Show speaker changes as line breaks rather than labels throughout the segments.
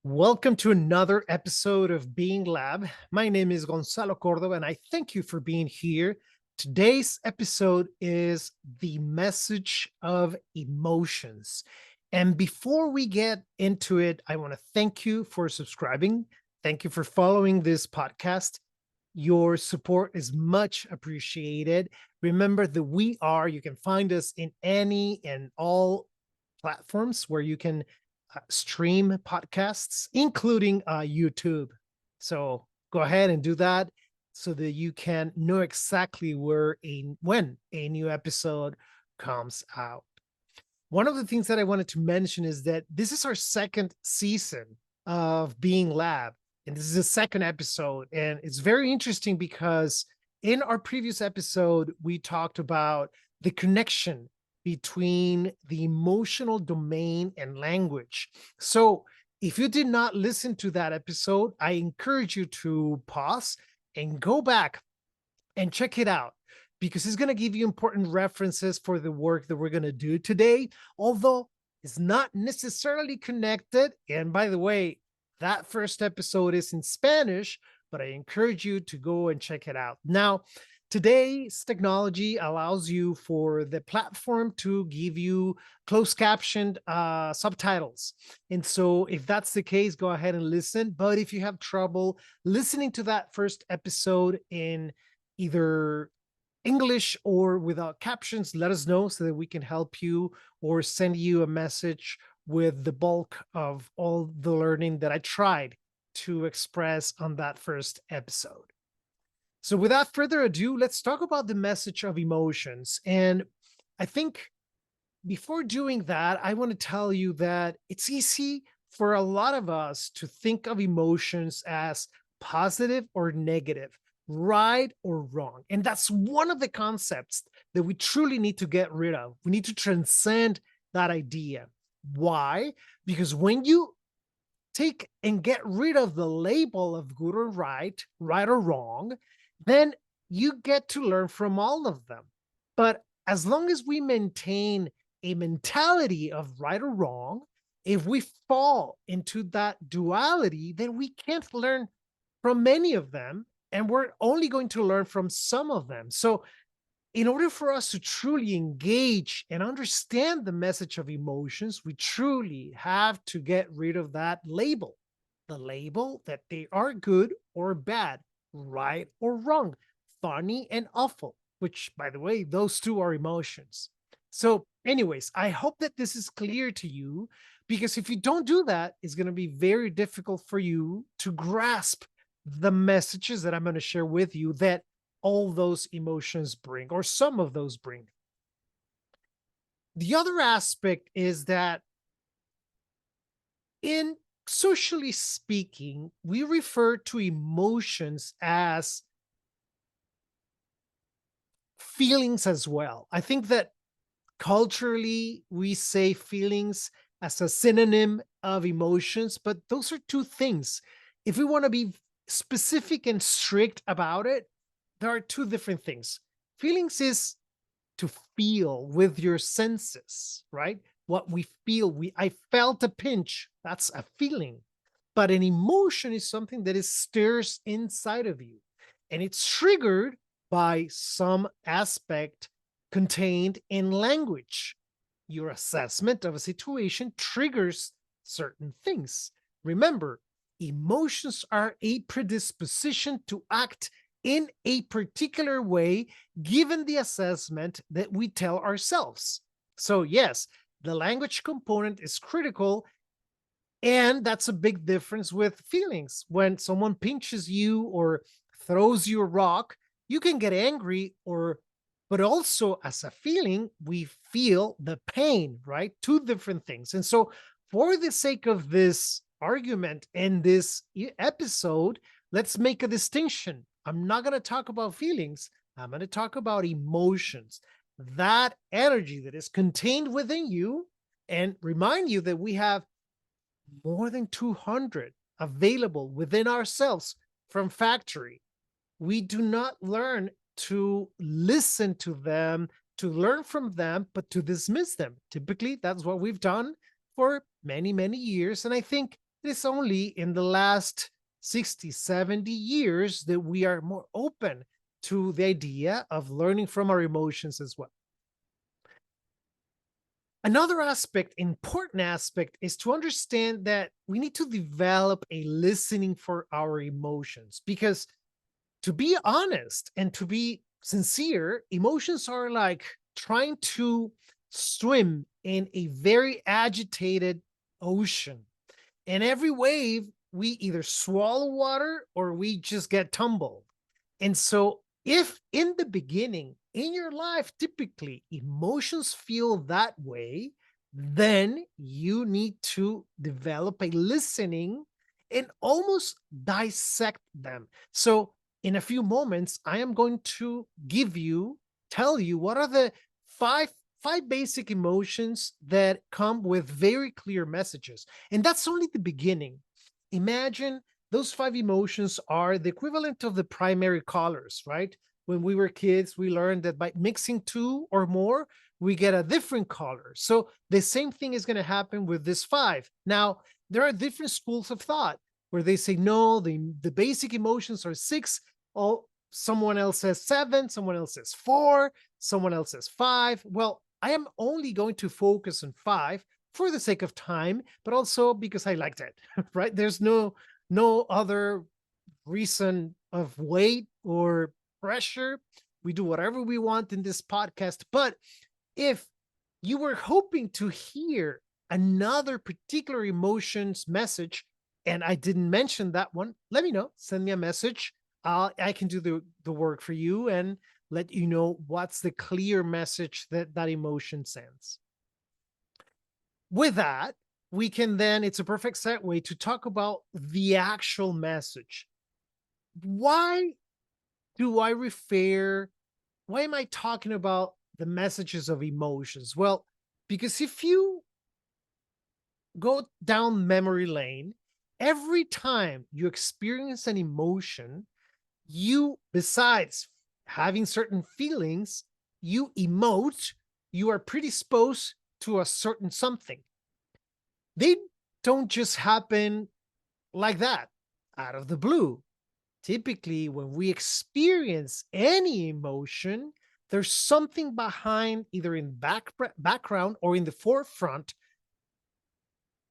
Welcome to another episode of BeingLab. My name is Gonzalo Cordova, and I thank you for being here. Today's episode is the message of emotions. And before we get into it, I want to thank you for subscribing. Thank you for following this podcast. Your support is much appreciated. Remember that you can find us in any and all platforms where you can stream podcasts, including YouTube. So go ahead and do that so that you can know exactly when a new episode comes out. One of the things that I wanted to mention is that this is our second season of Being Lab, and this is the second episode. And it's very interesting because in our previous episode, we talked about the connection between the emotional domain and language. So if you did not listen to that episode, I encourage you to pause and go back and check it out because it's going to give you important references for the work that we're going to do today, although it's not necessarily connected. And by the way, that first episode is in Spanish, but I encourage you to go and check it out. Now, today's technology allows you for the platform to give you closed captioned subtitles. And so if that's the case, go ahead and listen. But if you have trouble listening to that first episode in either English or without captions, let us know so that we can help you or send you a message with the bulk of all the learning that I tried to express on that first episode. So, without further ado, let's talk about the message of emotions. And I think before doing that, I want to tell you that it's easy for a lot of us to think of emotions as positive or negative, right or wrong. And that's one of the concepts that we truly need to get rid of. We need to transcend that idea. Why? Because when you take and get rid of the label of good or right or wrong, then you get to learn from all of them. But as long as we maintain a mentality of right or wrong, if we fall into that duality, then we can't learn from many of them, and we're only going to learn from some of them. So, in order for us to truly engage and understand the message of emotions, we truly have to get rid of that label, the label that they are good or bad, right or wrong, funny and awful, which, by the way, those two are emotions. So, anyways, I hope that this is clear to you because if you don't do that, it's going to be very difficult for you to grasp the messages that I'm going to share with you that all those emotions bring, or some of those bring. The other aspect is that in socially speaking, we refer to emotions as feelings as well. I think that culturally we say feelings as a synonym of emotions, but those are two things. If we want to be specific and strict about it, there are two different things. Feelings is to feel with your senses, right? What we feel, I felt a pinch, that's a feeling. But an emotion is something that is stirs inside of you, and it's triggered by some aspect contained in language. Your assessment of a situation triggers certain things. Remember, emotions are a predisposition to act in a particular way given the assessment that we tell ourselves. So, yes, the language component is critical, and that's a big difference with feelings. When someone pinches you or throws you a rock, you can get angry, or but also as a feeling, we feel the pain, right? Two different things. And so, for the sake of this argument in this episode, let's make a distinction. I'm not going to talk about feelings. I'm going to talk about emotions, that energy that is contained within you, and remind you that we have more than 200 available within ourselves from factory. We do not learn to listen to them, to learn from them, but to dismiss them. Typically, that's what we've done for many, many years. And I think It's only in the last 60, 70 years that we are more open to the idea of learning from our emotions as well. Another aspect, important aspect, is to understand that we need to develop a listening for our emotions, because to be honest and to be sincere, emotions are like trying to swim in a very agitated ocean. And every wave, we either swallow water or we just get tumbled. And so, if in the beginning in your life, typically emotions feel that way, then you need to develop a listening and almost dissect them. So, in a few moments, I am going to tell you what are the five basic emotions that come with very clear messages. And that's only the beginning. Imagine those five emotions are the equivalent of the primary colors, right? When we were kids, we learned that by mixing two or more, we get a different color. So the same thing is going to happen with this five. Now, there are different schools of thought where they say, no, the basic emotions are six. Oh, someone else says seven, someone else says four, someone else says five. Well, I am only going to focus on five for the sake of time, but also because I liked it, right? There's no other reason of weight or pressure. We do whatever we want in this podcast. But if you were hoping to hear another particular emotions message and I didn't mention that one, let me know. Send me a message. I can do the work for you and let you know what's the clear message that that emotion sends. With that, we can then, it's a perfect segue to talk about the actual message. Why do I refer, why am I talking about the messages of emotions? Well, because if you go down memory lane, every time you experience an emotion, you, besides having certain feelings, you emote, you are predisposed to a certain something. They don't just happen like that out of the blue. Typically, when we experience any emotion, there's something behind, either in background or in the forefront,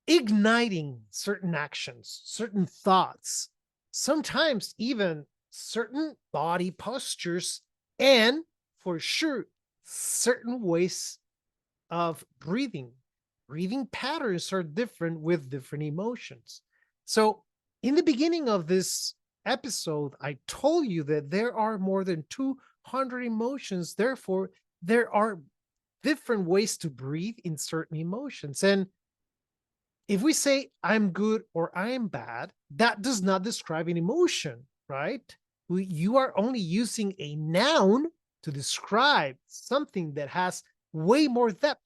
igniting certain actions, certain thoughts, sometimes even certain body postures, and for sure, certain ways of breathing. Breathing patterns are different with different emotions. So, in the beginning of this episode, I told you that there are more than 200 emotions. Therefore, there are different ways to breathe in certain emotions. And if we say I'm good or I am bad, that does not describe an emotion, right? You are only using a noun to describe something that has way more depth.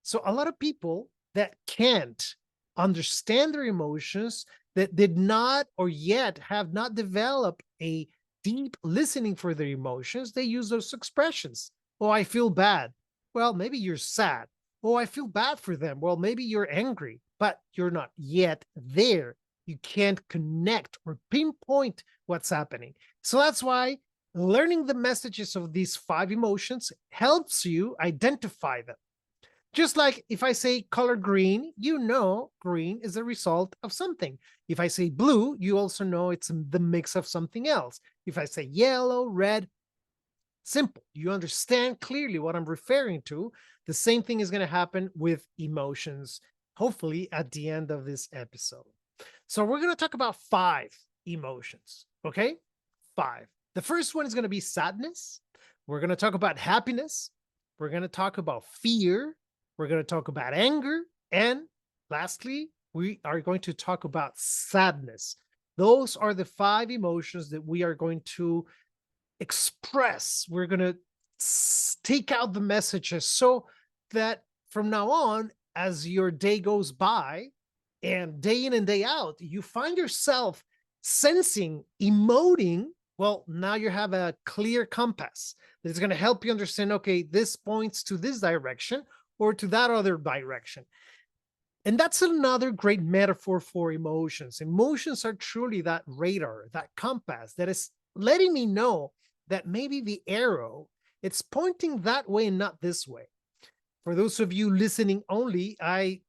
So a lot of people that can't understand their emotions, that did not or yet have not developed a deep listening for their emotions, they use those expressions. Oh, I feel bad. Well, maybe you're sad. Oh, I feel bad for them. Well, maybe you're angry, but you're not yet there. You can't connect or pinpoint what's happening. So that's why learning the messages of these five emotions helps you identify them. Just like if I say color green, you know green is a result of something. If I say blue, you also know it's the mix of something else. If I say yellow, red, simple. You understand clearly what I'm referring to. The same thing is going to happen with emotions, hopefully, at the end of this episode. So, we're going to talk about five emotions, okay? Five. The first one is going to be sadness. We're going to talk about happiness. We're going to talk about fear. We're going to talk about anger. And lastly, we are going to talk about sadness. Those are the five emotions that we are going to express. We're going to take out the messages so that from now on, as your day goes by and day in and day out, you find yourself sensing, emoting. Well, now you have a clear compass that's going to help you understand, okay, this points to this direction or to that other direction. And that's another great metaphor for emotions. Emotions are truly that radar, that compass that is letting me know that maybe the arrow, it's pointing that way and not this way. For those of you listening only, I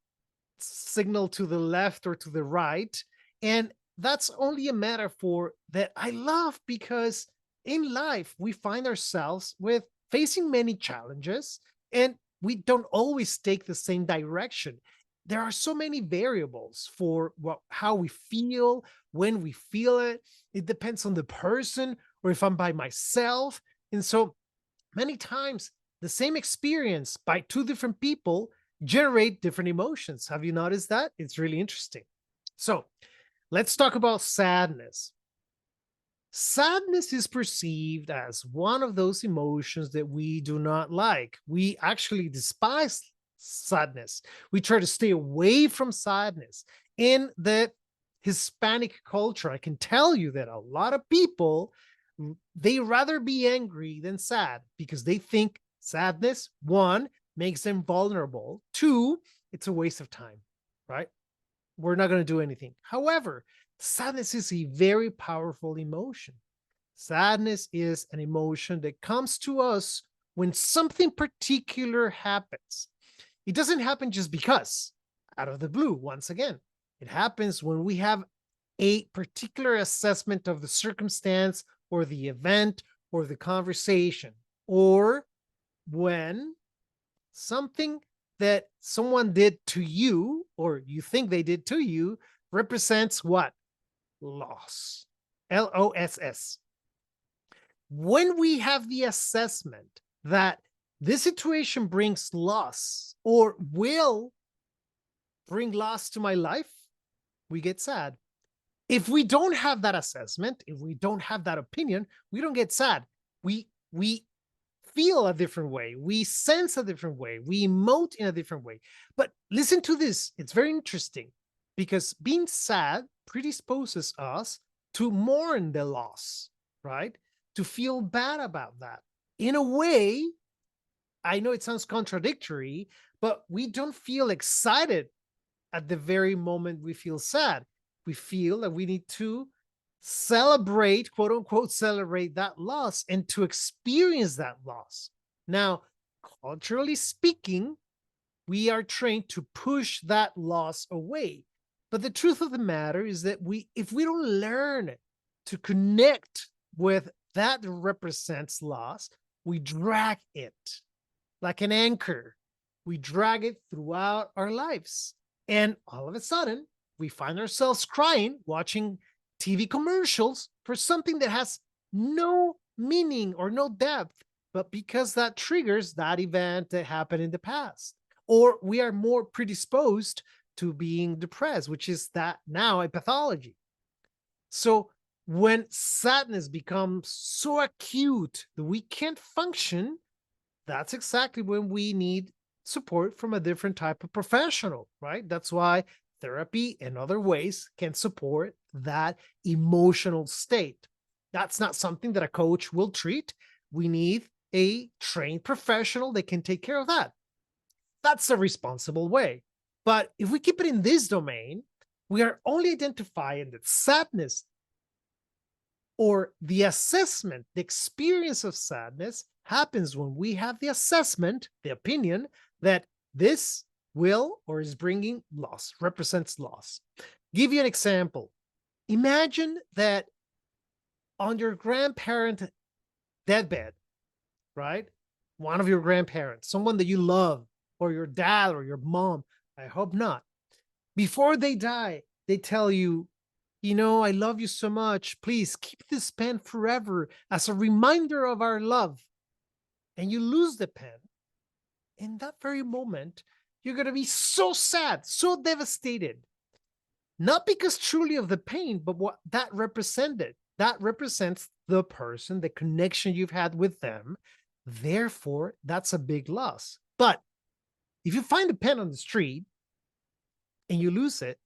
signal to the left or to the right. And that's only a metaphor that I love because in life, we find ourselves with facing many challenges and we don't always take the same direction. There are so many variables for how we feel, when we feel it. It depends on the person or if I'm by myself. And so many times, the same experience by two different people generate different emotions. Have you noticed that? It's really interesting. So let's talk about sadness. Sadness is perceived as one of those emotions that we do not like. We actually despise sadness. We try to stay away from sadness. In the Hispanic culture, I can tell you that a lot of people, they rather be angry than sad because they think sadness, one, makes them vulnerable. Two, it's a waste of time, right? We're not going to do anything. However, sadness is a very powerful emotion. Sadness is an emotion that comes to us when something particular happens. It doesn't happen just because, out of the blue, once again. It happens when we have a particular assessment of the circumstance or the event or the conversation, or when something that someone did to you or you think they did to you represents what? Loss. LOSS. When we have the assessment that this situation brings loss or will bring loss to my life, we get sad. If we don't have that assessment, if we don't have that opinion, we don't get sad. We feel a different way. We sense a different way. We emote in a different way. But listen to this. It's very interesting because being sad predisposes us to mourn the loss, right? To feel bad about that. In a way, I know it sounds contradictory, but we don't feel excited at the very moment we feel sad. We feel that we need to celebrate, quote unquote, celebrate that loss and to experience that loss. Now, culturally speaking, we are trained to push that loss away. But the truth of the matter is that if we don't learn to connect with that represents loss, we drag it like an anchor. We drag it throughout our lives. And all of a sudden, we find ourselves crying, watching TV commercials for something that has no meaning or no depth, but because that triggers that event that happened in the past. Or we are more predisposed to being depressed, which is that now a pathology. So when sadness becomes so acute that we can't function, that's exactly when we need support from a different type of professional, right? That's why therapy and other ways can support that emotional state. That's not something that a coach will treat. We need a trained professional that can take care of that. That's the responsible way. But if we keep it in this domain, we are only identifying that sadness or the assessment, the experience of sadness happens when we have the assessment, the opinion that this will or is bringing loss, represents loss. Give you an example. Imagine that on your grandparent deathbed, right? One of your grandparents, someone that you love, or your dad or your mom, I hope not. Before they die, they tell you, I love you so much. Please keep this pen forever as a reminder of our love. And you lose the pen. In that very moment, you're going to be so sad, so devastated. Not because truly of the pain, but what that represented. That represents the person, the connection you've had with them. Therefore, that's a big loss. But if you find a pen on the street and you lose it,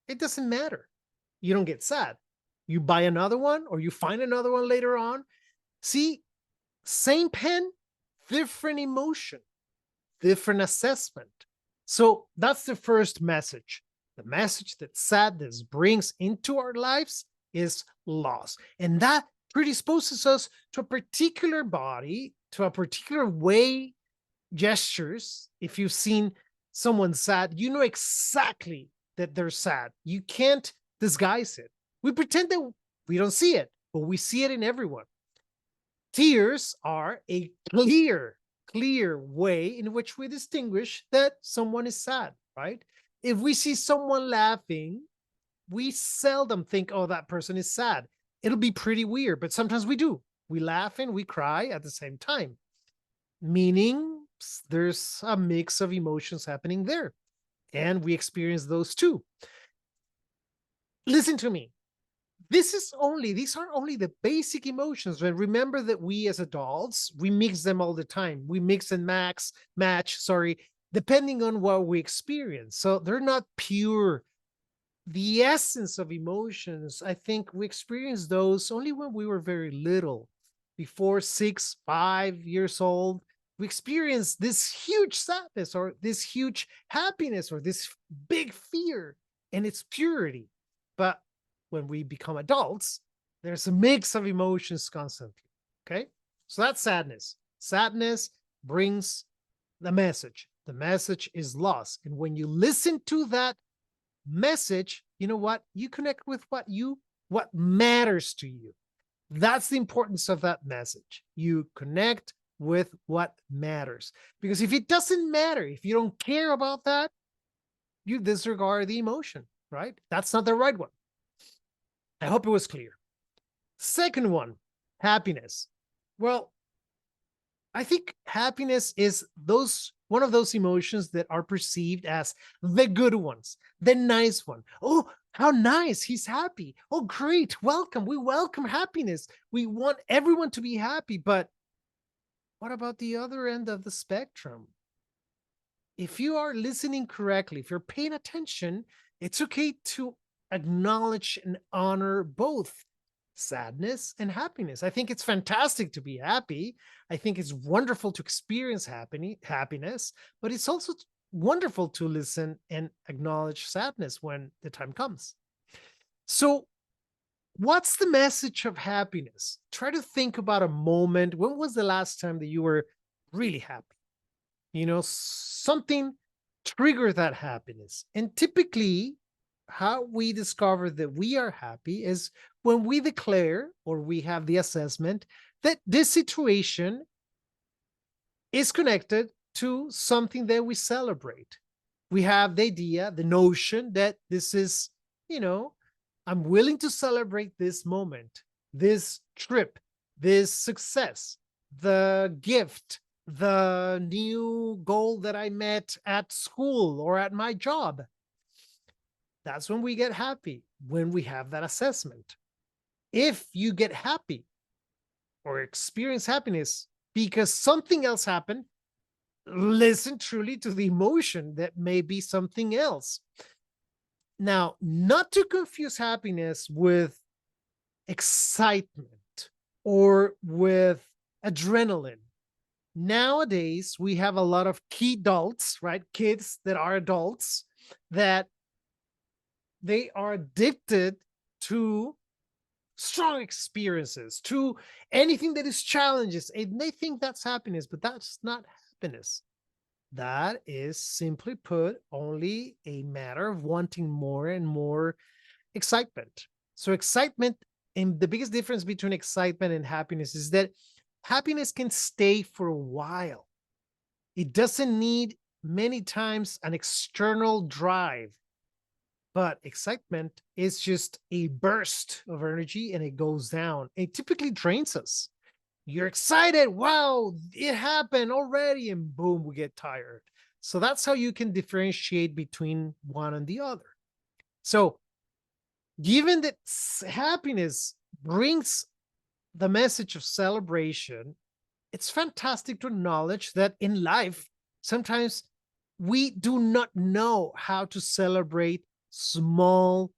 it doesn't matter. You don't get sad. You buy another one or you find another one later on. See, same pen, different emotion, different assessment. So that's the first message. The message that sadness brings into our lives is loss. And that predisposes us to a particular body, to a particular way, gestures. If you've seen someone sad, you know exactly that they're sad. You can't disguise it. We pretend that we don't see it, but we see it in everyone. Tears are a clear way in which we distinguish that someone is sad, right? If we see someone laughing, we seldom think, oh, that person is sad. It'll be pretty weird, but sometimes we do. We laugh and we cry at the same time, meaning there's a mix of emotions happening there. And we experience those too. Listen to me. These are only the basic emotions. But remember that we as adults, we mix them all the time. We mix and match, depending on what we experience. So they're not pure. The essence of emotions, I think we experienced those only when we were very little, before 6, 5 years old. We experienced this huge sadness or this huge happiness or this big fear and its purity. But when we become adults, there's a mix of emotions constantly. Okay. So that's sadness. Sadness brings the message. The message is loss. And when you listen to that message, you know what? You connect with what matters to you. That's the importance of that message. You connect with what matters. Because if it doesn't matter, if you don't care about that, you disregard the emotion, right? That's not the right one. I hope it was clear. Second one, happiness. Well, I think happiness is one of those emotions that are perceived as the good ones, the nice one. Oh, how nice, he's happy. Oh, great, welcome. We welcome happiness. We want everyone to be happy. But what about the other end of the spectrum? If you are listening correctly, if you're paying attention, it's okay to acknowledge and honor both sadness and happiness. I think it's fantastic to be happy. I think it's wonderful to experience happiness, but it's also wonderful to listen and acknowledge sadness when the time comes. So, what's the message of happiness? Try to think about a moment. When was the last time that you were really happy? Something triggered that happiness. And typically, how we discover that we are happy is when we declare or we have the assessment that this situation is connected to something that we celebrate. We have the idea, the notion that this is, I'm willing to celebrate this moment, this trip, this success, the gift, the new goal that I met at school or at my job. That's when we get happy, when we have that assessment. If you get happy or experience happiness because something else happened, listen truly to the emotion that may be something else. Now, not to confuse happiness with excitement or with adrenaline. Nowadays, we have a lot of adults, right? Kids that are adults that they are addicted to strong experiences, to anything that is challenges, and they think that's happiness, but that's not happiness. That is, simply put, only a matter of wanting more and more excitement. So excitement, and the biggest difference between excitement and happiness is that happiness can stay for a while. It doesn't need many times an external drive. But excitement is just a burst of energy and it goes down. It typically drains us. You're excited. Wow, it happened already. And boom, we get tired. So that's how you can differentiate between one and the other. So, given that happiness brings the message of celebration, it's fantastic to acknowledge that in life, sometimes we do not know how to celebrate small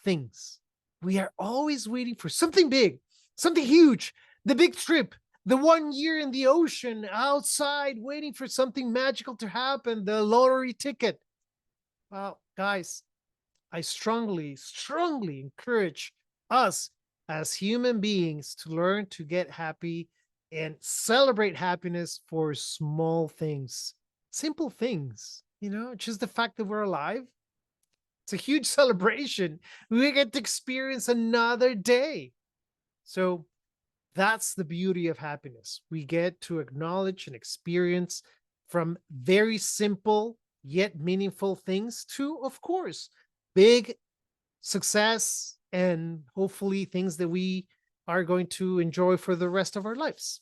things. We are always waiting for something big, something huge, the big trip, The 1 year in the ocean outside waiting for something magical to happen, the lottery ticket. Well, guys, I strongly, strongly encourage us as human beings to learn to get happy and celebrate happiness for small things, simple things, just the fact that we're alive. It's a huge celebration. We get to experience another day. So that's the beauty of happiness. We get to acknowledge and experience from very simple yet meaningful things to, of course, big success and hopefully things that we are going to enjoy for the rest of our lives.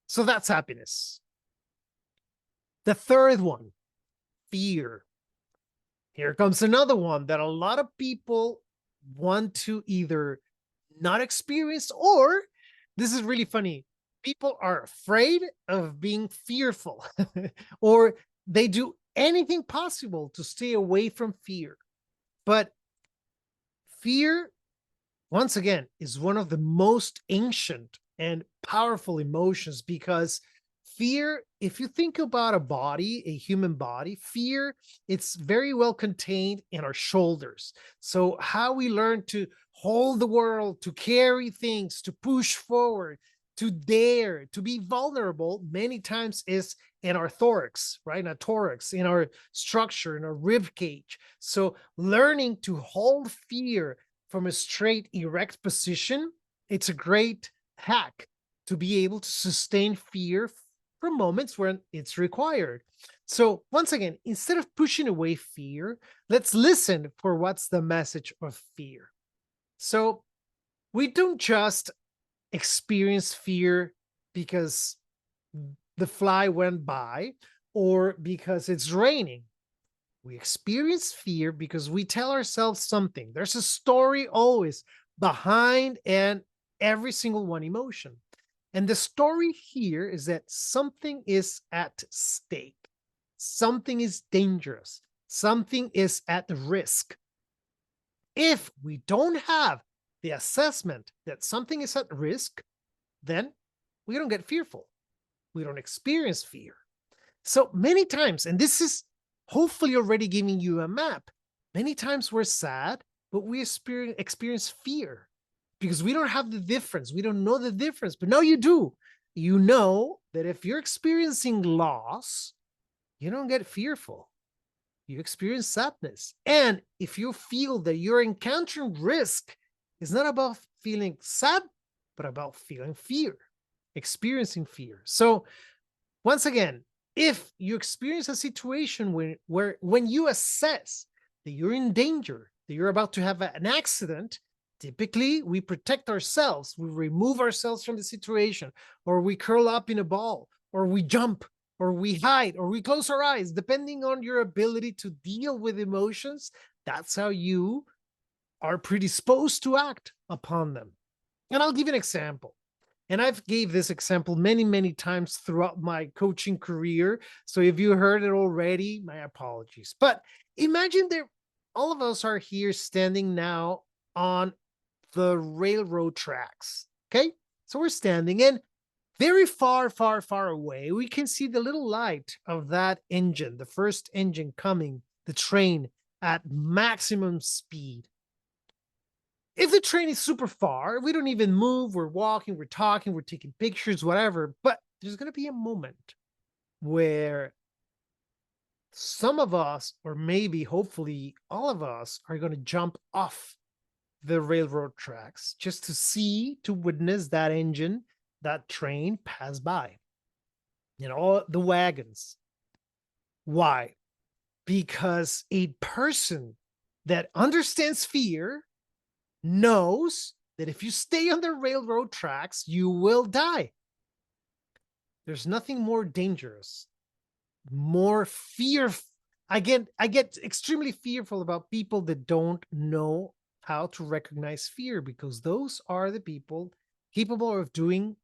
So that's happiness. The third one, fear. Here comes another one that a lot of people want to either not experience, or this is really funny. People are afraid of being fearful or they do anything possible to stay away from fear. But fear, once again, is one of the most ancient and powerful emotions because fear, if you think about a body, a human body, fear, it's very well contained in our shoulders. So how we learn to hold the world, to carry things, to push forward, to dare, to be vulnerable, many times is in our thorax, right? In our thorax, in our structure, in our rib cage. So learning to hold fear from a straight, erect position, it's a great hack to be able to sustain fear for moments when it's required. So once again, instead of pushing away fear, let's listen for what's the message of fear. So we don't just experience fear because the fly went by or because it's raining. We experience fear because we tell ourselves something. There's a story always behind and every single one emotion. And the story here is that something is at stake. Something is dangerous. Something is at risk. If we don't have the assessment that something is at risk, then we don't get fearful. We don't experience fear. So many times, and this is hopefully already giving you a map, many times we're sad, but we experience fear because we don't have the difference. We don't know the difference, but now you do. You know that if you're experiencing loss, you don't get fearful. You experience sadness. And if you feel that you're encountering risk, it's not about feeling sad, but about feeling fear, experiencing fear. So once again, if you experience a situation when you assess that you're in danger, that you're about to have an accident, typically we protect ourselves. We remove ourselves from the situation, or we curl up in a ball, or we jump, or we hide, or we close our eyes, depending on your ability to deal with emotions. That's how you are predisposed to act upon them. And I'll give you an example. And I've gave this example many, many times throughout my coaching career. So if you heard it already, my apologies. But imagine that all of us are here standing now on the railroad tracks. Okay. So we're standing, and very far, far, far away, we can see the little light of that engine, the first engine coming, the train at maximum speed. If the train is super far, we don't even move, we're walking, we're talking, we're taking pictures, whatever, but there's going to be a moment where some of us, or maybe hopefully all of us, are going to jump off the railroad tracks just to see, to witness that engine, that train pass by, the wagons. Why? Because a person that understands fear knows that if you stay on the railroad tracks, you will die. There's nothing more dangerous, more fear. I get extremely fearful about people that don't know how to recognize fear, because those are the people capable of doing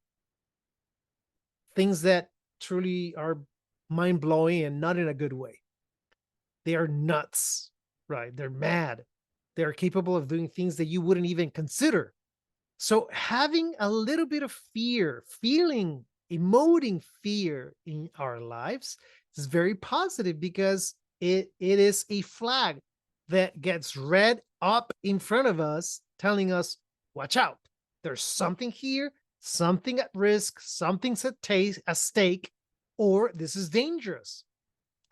things that truly are mind-blowing and not in a good way. They are nuts, right? They're mad. They're capable of doing things that you wouldn't even consider. So having a little bit of fear, feeling emoting fear in our lives is very positive because it is a flag that gets read up in front of us, telling us, watch out, there's something here, something at risk, something's at stake, or this is dangerous.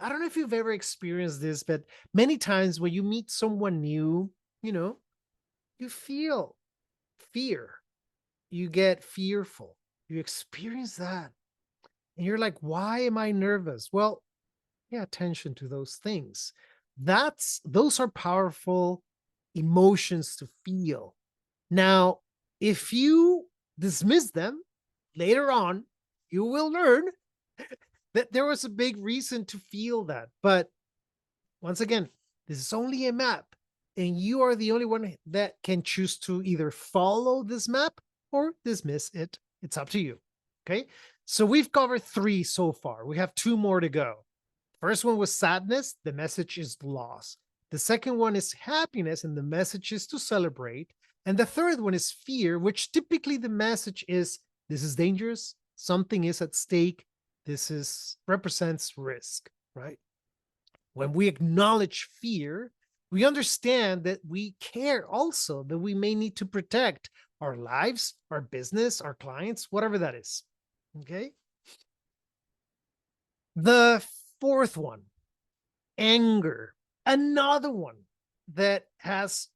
I don't know if you've ever experienced this, but many times when you meet someone new, you know, you feel fear, you get fearful, you experience that. And you're like, why am I nervous? Well, pay attention to those things. Those are powerful emotions to feel. Now, if you dismiss them later on, you will learn that there was a big reason to feel that. But once again, this is only a map, and you are the only one that can choose to either follow this map or dismiss it. It's up to you. Okay. So we've covered 3 so far. We have 2 more to go. First one was sadness. The message is loss. The second one is happiness, and the message is to celebrate. And the third one is fear, which typically the message is this is dangerous. Something is at stake. Represents risk, right? When we acknowledge fear, we understand that we care also, that we may need to protect our lives, our business, our clients, whatever that is. Okay. The fourth one, anger, another one that has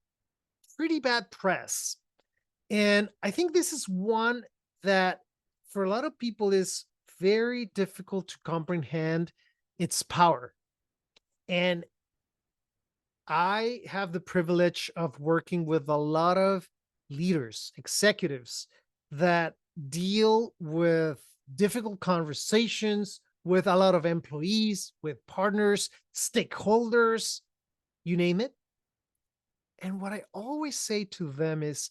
pretty bad press. And I think this is one that for a lot of people is very difficult to comprehend its power. And I have the privilege of working with a lot of leaders, executives that deal with difficult conversations with a lot of employees, with partners, stakeholders, you name it. And what I always say to them is,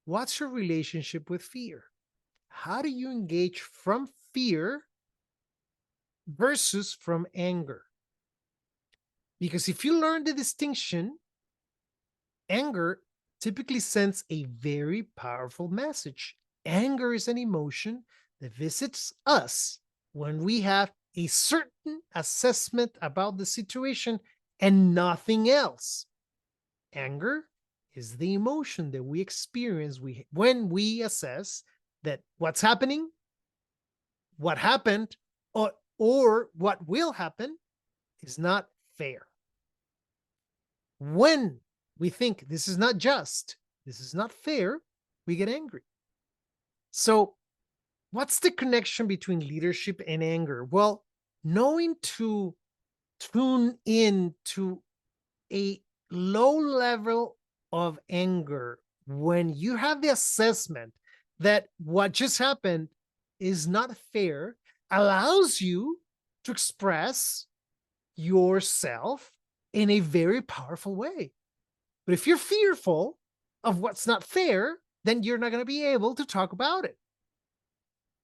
what's your relationship with fear? How do you engage from fear versus from anger? Because if you learn the distinction, anger typically sends a very powerful message. Anger is an emotion that visits us when we have a certain assessment about the situation and nothing else. Anger is the emotion that we experience when we assess that what's happening, what happened, or what will happen is not fair. When we think this is not just, this is not fair, we get angry. So, what's the connection between leadership and anger? Well, knowing to tune in to a low level of anger when you have the assessment that what just happened is not fair allows you to express yourself in a very powerful way. But if you're fearful of what's not fair, then you're not going to be able to talk about it.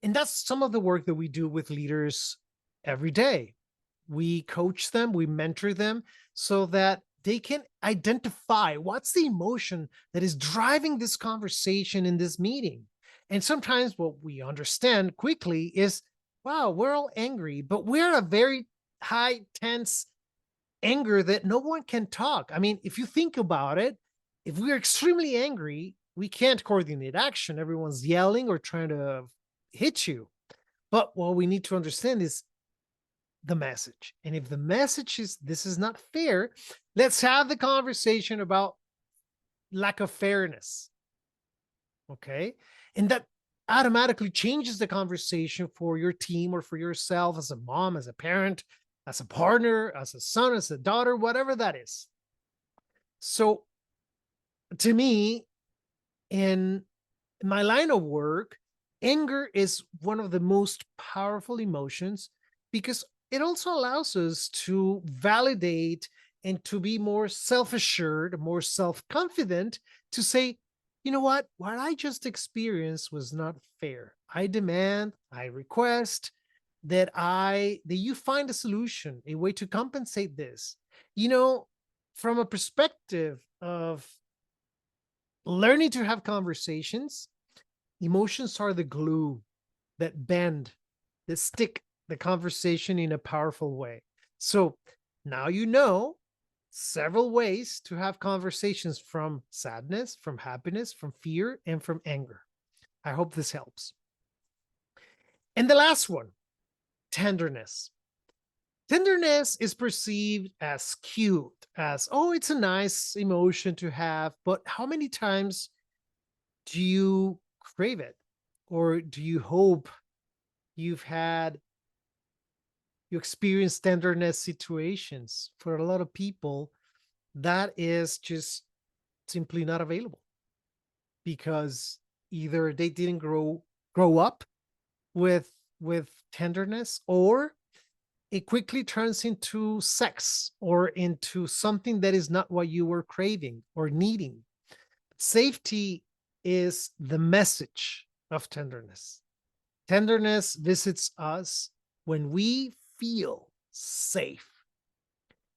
And that's some of the work that we do with leaders every day. We coach them, we mentor them so that they can identify what's the emotion that is driving this conversation in this meeting. And sometimes what we understand quickly is, wow, we're all angry, but we're a very high, tense anger that no one can talk. I mean, if you think about it, if we're extremely angry, we can't coordinate action. Everyone's yelling or trying to hit you. But what we need to understand is the message. And if the message is this is not fair, let's have the conversation about lack of fairness. Okay. And that automatically changes the conversation for your team or for yourself as a mom, as a parent, as a partner, as a son, as a daughter, whatever that is. So to me, in my line of work, anger is one of the most powerful emotions because it also allows us to validate and to be more self-assured, more self-confident to say, you know what I just experienced was not fair. I demand, I request that you find a solution, a way to compensate this. You know, from a perspective of learning to have conversations, emotions are the glue that bend that stick the conversation in a powerful way. So now you know several ways to have conversations from sadness, from happiness, from fear, and from anger. I hope this helps. And the last one, tenderness. Tenderness is perceived as cute, as, oh, it's a nice emotion to have, but how many times do you crave it? Or do you hope you've had, you experience tenderness situations? For a lot of people, that is just simply not available because either they didn't grow up with tenderness, or it quickly turns into sex or into something that is not what you were craving or needing. Safety is the message of tenderness. Tenderness visits us when we feel safe.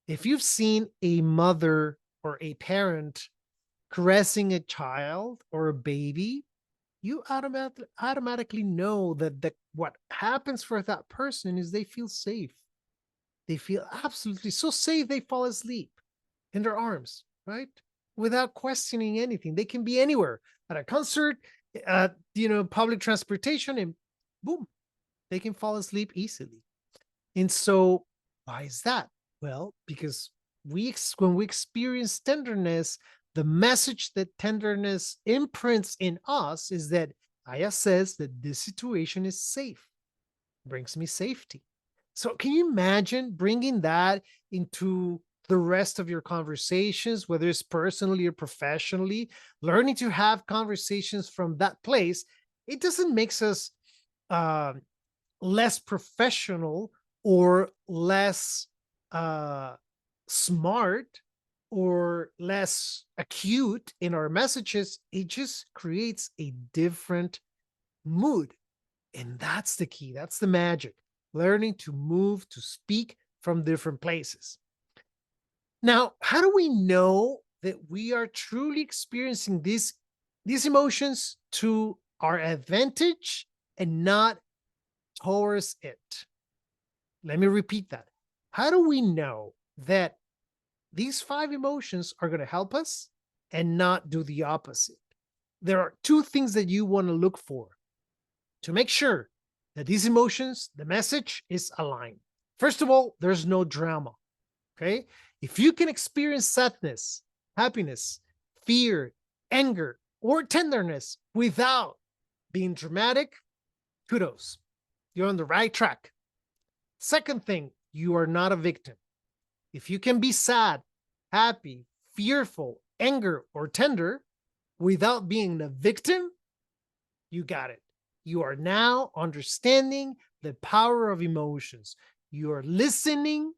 If you've seen a mother or a parent caressing a child or a baby, you automatically know that what happens for that person is they feel safe. They feel absolutely so safe, they fall asleep in their arms, right? Without questioning anything. They can be anywhere, at a concert, at public transportation, and boom, they can fall asleep easily. And so, why is that? Well, because when we experience tenderness, the message that tenderness imprints in us is that Aya says that this situation is safe, brings me safety. So can you imagine bringing that into the rest of your conversations, whether it's personally or professionally, learning to have conversations from that place? It doesn't make us uh, less professional or less uh, smart or less acute in our messages. It just creates a different mood. And that's the key. That's the magic. Learning to move, to speak from different places. Now, how do we know that we are truly experiencing these emotions to our advantage and not towards it? Let me repeat that. How do we know that these 5 emotions are going to help us and not do the opposite? There are 2 things that you want to look for to make sure that these emotions, the message is aligned. First of all, there's no drama. Okay. If you can experience sadness, happiness, fear, anger, or tenderness without being dramatic, kudos. You're on the right track. Second thing, you are not a victim. If you can be sad, happy, fearful, anger, or tender without being a victim, you got it. You are now understanding the power of emotions. You are listening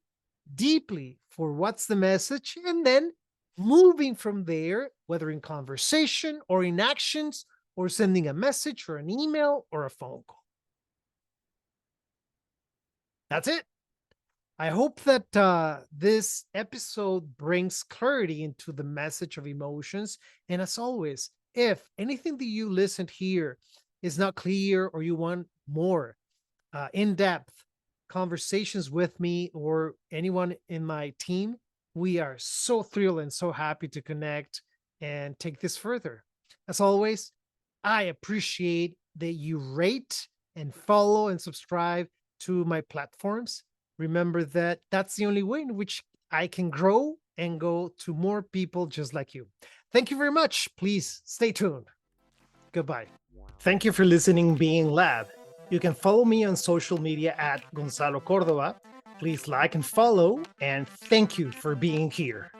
deeply for what's the message, and then moving from there, whether in conversation or in actions, or sending a message or an email or a phone call. That's it. I hope that this episode brings clarity into the message of emotions. And as always, if anything that you listened here is not clear or you want more in-depth conversations with me or anyone in my team, we are so thrilled and so happy to connect and take this further. As always, I appreciate that you rate and follow and subscribe to my platforms. Remember that that's the only way in which I can grow and go to more people just like you. Thank you very much. Please stay tuned. Goodbye. Thank you for listening, BeingLab. You can follow me on social media at Gonzalo Cordova. Please like and follow, and thank you for being here.